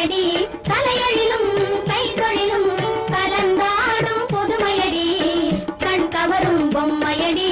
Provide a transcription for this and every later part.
பொம்மையடி தலையழிலும் கைதொழிலும் கலந்தாடும் புதுமையடி கண் கவரும் பொம்மையடி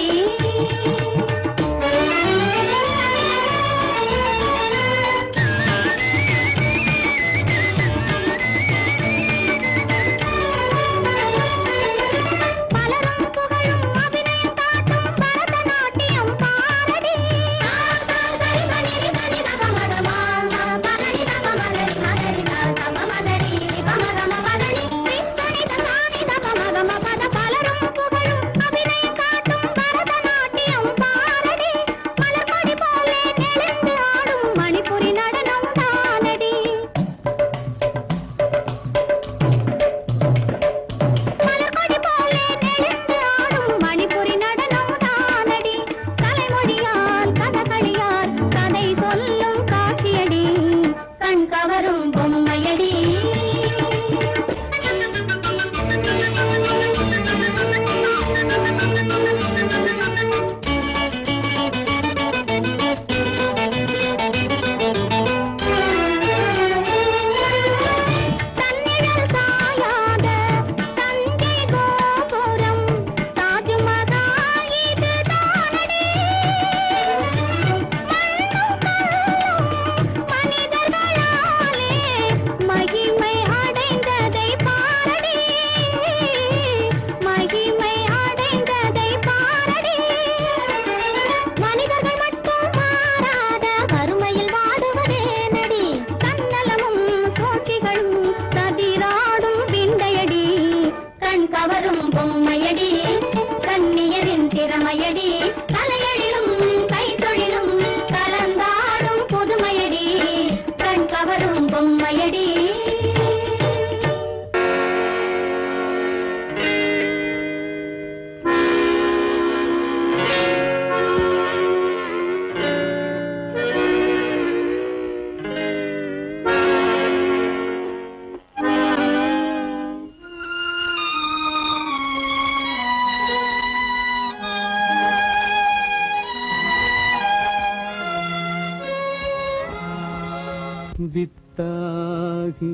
வித்தாகி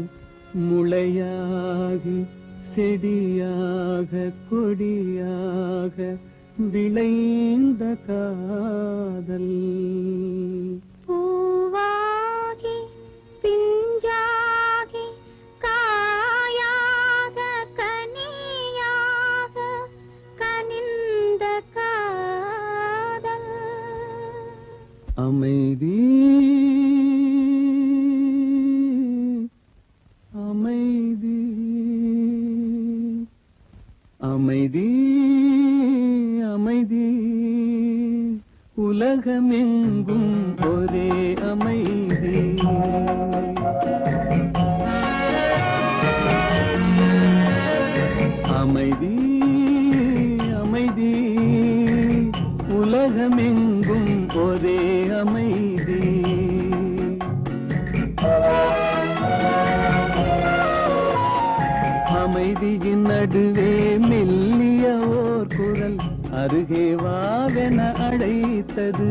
முளையாகி செடியாக கொடியாக விளைந்த காதல் பூவாகி பிஞ்சாகி காயாக கனியாக கனிந்த காதல் அமைதி அமைதி அமைதி அமைதி உலகமெங்கும் ஒரே அமைதி அமைதி அமைதி உலகமெங்கும் ஒரே அமைதி அமைதியின் நடுவே மெல்லிய ஓர் குரல் அருகே வாவென அழைத்தது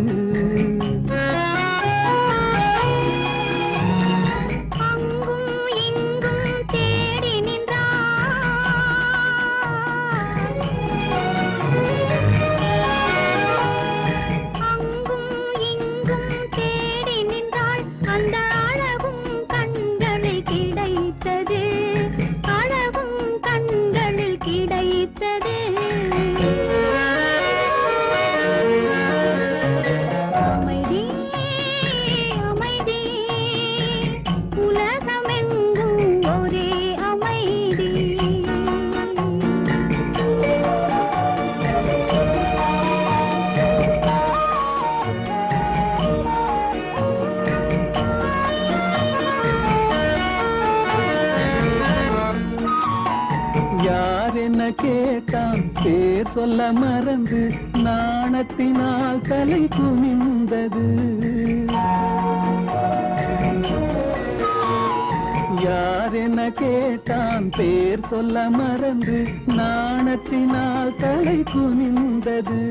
கேட்டான் பேர் சொல்ல மறந்து நாணத்தினால் தலை குனிந்தது யார் என கேட்டான் பேர் சொல்ல மறந்து நாணத்தினால் தலை குனிந்தது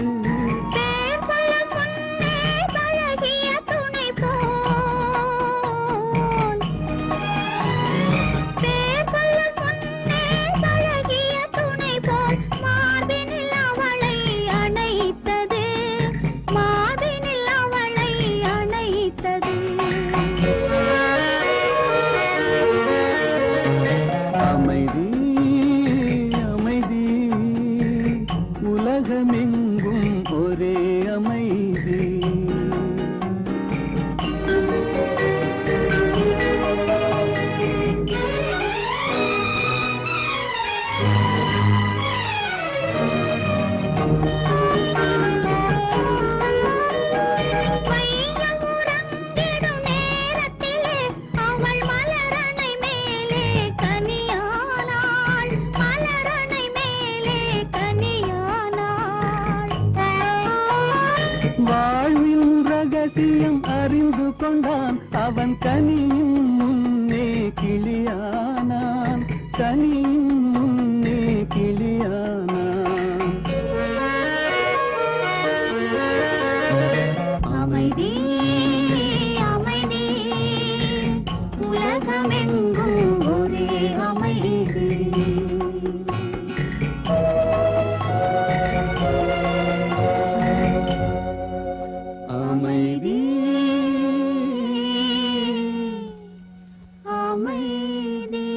அமைதி அமைதி உலகமெங்கும் ஒரே அமைதி. வாழ்வின் ரகசியம் அறிந்து கொண்டான் அவன் கனியின் முன்னே கிளியானான், கனியின் முன்னே கிளியானான். அமைதி அமைதி உலகமெங்கும் ஒரே அமைதி. அமைதி அமைதி.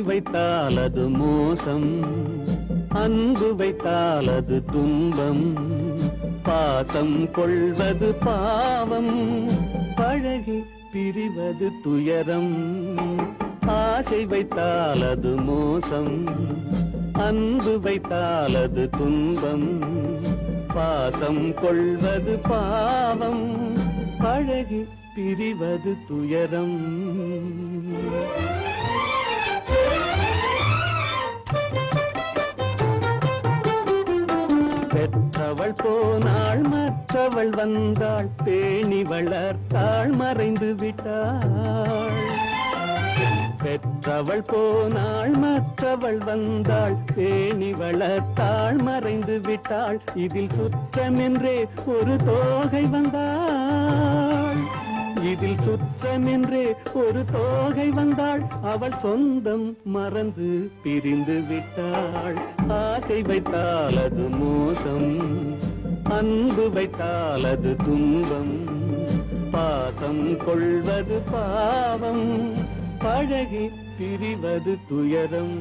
வைத்தால் அது மோசம், அன்பு வைத்தால் அது துன்பம், பாசம் கொள்வது பாவம், பழகி பிரிவது துயரம். ஆசை வைத்தால் அது மோசம், அன்பு வைத்தால் அது துன்பம், பாசம் கொள்வது பாவம், பழகி பிரிவது துயரம். பெற்றவள் போனாள் மற்றவள் வந்தாள், பேணி வளர்த்தாள் மறைந்து விட்டாள். பெற்றவள் போனாள் மற்றவள் வந்தாள், பேணி வளர்த்தாள் மறைந்து விட்டாள். இதில் சுற்றமென்றே ஒரு தோகை வந்தாள், இதில் சுற்றமென்றே ஒரு தோகை வந்தாள். அவள் சொந்தம் மறந்து பிரிந்து விட்டாள். ஆசை வைத்தால் அது மோசம், அன்பு வைத்தால் அது துன்பம், பாசம் கொள்வது பாவம், பழகி பிரிவது துயரம்.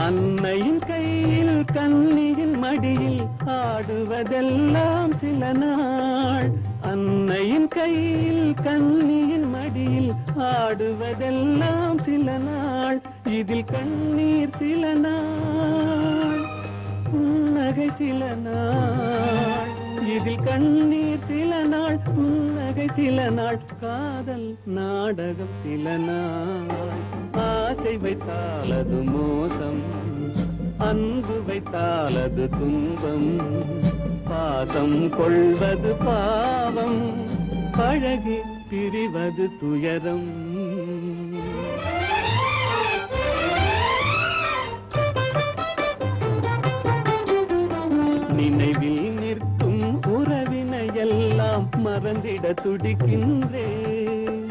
அன்னையின் கையில் கன்னியின் மடியில் ஆடுவதெல்லாம் சில நாள், அன்னையின் கையில் கன்னியின் மடியில் ஆடுவதெல்லாம் சில நாள். இதில் கண்ணீர் சில நாள், புன்னகை சில நாள். இதில் கண்ணீர் சில நாள், புன்னகை சில நாள். காதல் நாடகம் சில நாள். ஆசை வைத்தால் அது மோசம், அன்பு வைத்தால் அது துன்பம், பாசம் கொள்வது பாவம், பழகி பிரிவது துயரம். நினைவில் நிற்கும் உறவினையெல்லாம் மறந்திட துடிக்கின்றேன்.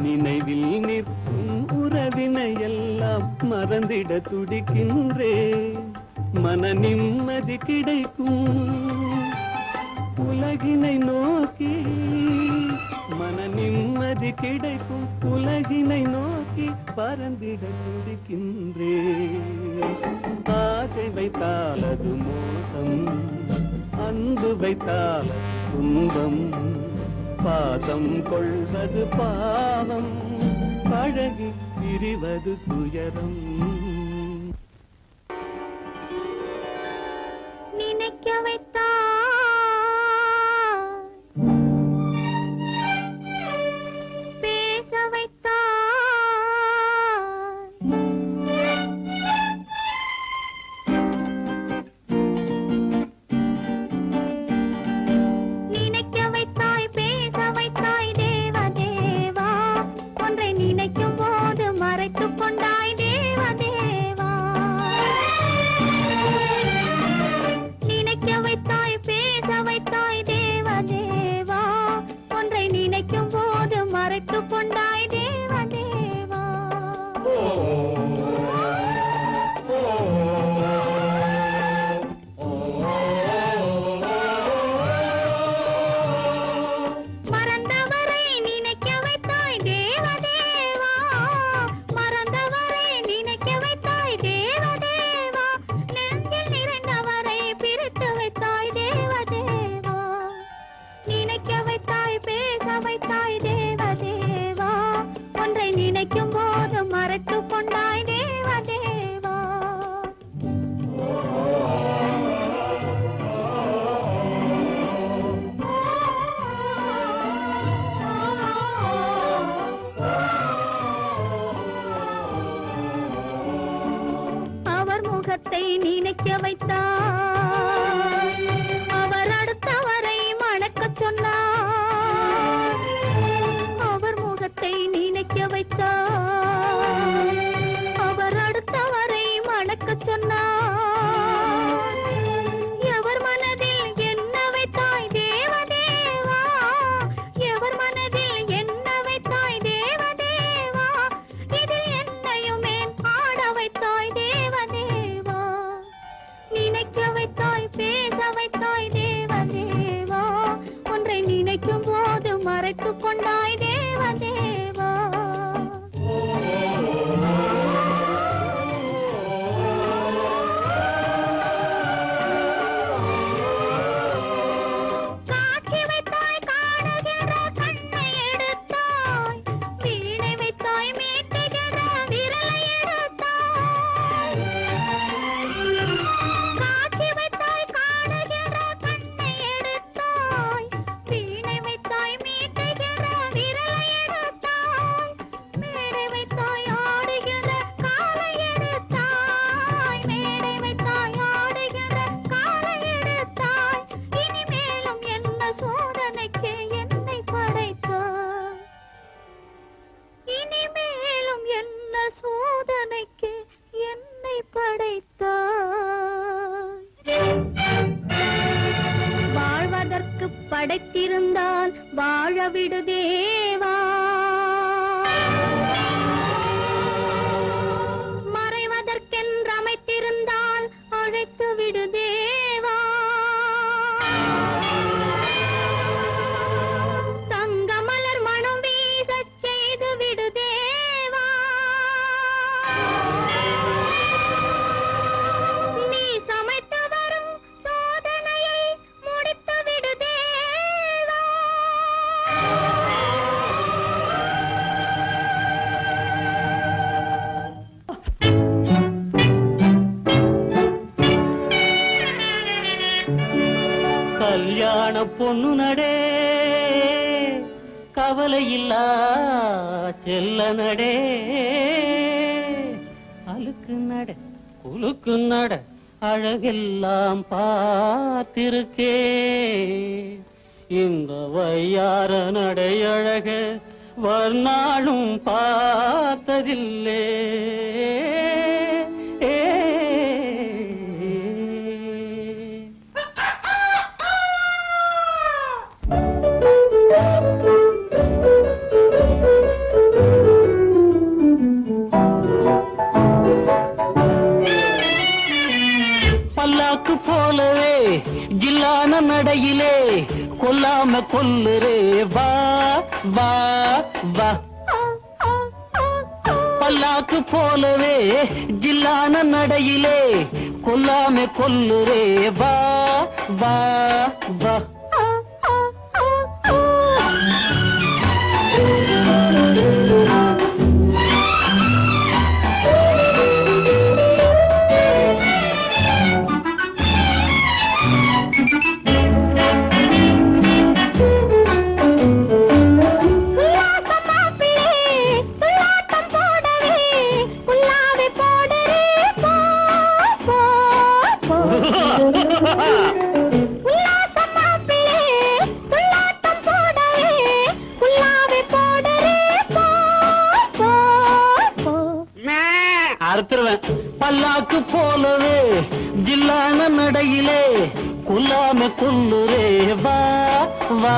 நினைவில் நிற்கும் உறவினையெல்லாம் மறந்திட துடிக்கின்றேன். மன நிம்மதி கிடைக்கும் உலகினை நோக்கி, மன நிம்மதி கிடைக்கும் உலகினை நோக்கி பறந்திட துடிக்கின்றேன். ஆசை வைத்தால் அது மோசம், அன்பு வைத்தால் துன்பம், பாசம் கொள்வது பாவம், பழகி பிரிவது துயரம். நினைக்க வைத்தாய் பேச வைத்தாய், நினைக்க வைத்தாய் பேச வைத்தாய் தேவதேவா, ஒன்றை நினைக்கும் போது மறைத்துக் கொண்டாய் தேவதேவா. நினைக்க வைத்தாய் பேச வைத்தாய் தேவதேவா, ஒன்றை நினைக்கும் போது மறைத்துக் கொண்டாய் தேவதேவா. மறந்தவரை நினைக்க வைத்தாய் தேவதேவா, மறந்தவரை நினைக்க வைத்தாய் தேவதேவா, நெஞ்சில் நிறைந்தவரை பிரித்து வைத்தாய் தேவதேவா. நினைக்க வைத்தாய் பேச வைத்தாய் தேவதேவா, ஒன்றை நினைக்கும் போது மறைத்துக் கொண்டாய் தேவதேவா. அவர் முகத்தை நினைக்க வைத்தாய், அவர் அடுத்தவரை மணக்கச் சொன்னார். அவர் முகத்தை நினைக்க வைத்தாய், அவர் அடுத்தவரை மணக்கச் சொன்னார். எவர் மனதில் என்ன வைத்தாய் தேவதேவா, எவர் மனதில் என்ன வைத்தாய் தேவதேவா, இதில் என்னையுமே ஆட வைத்தாய் தேவதேவா. விடுதேவா மறைவதற்கென்று அமைத்திருந்தால் அழைத்து விடுதேவா தங்க மலர் மனம் வீசச் செய்து விடுதேவா நீ சமைத்து வரும் சோதனையை முடித்து விடுதேவா கல்யாண பொண்ணு நடே கவலை இல்லா செல்ல நடே அழுக்கு நட குலுக்கு நட அழகெல்லாம் பார்த்திருக்கே இந்த வையார நடை அழக வர்ணாளும் பார்த்ததில்லே பல்லாக்கு போலவே ஜில்லான நடையிலே கொல்லாம கொல்லுரே வா வா வா பல்லாக்கு போலவே ஜில்லான நடையிலே கொல்லாம கொல்லுரே வா வா வா அறுத்துருவேன் பல்லாக்கு போலவே ஜில்லான நடையிலே கொல்லாம கொல்லுரே வா வா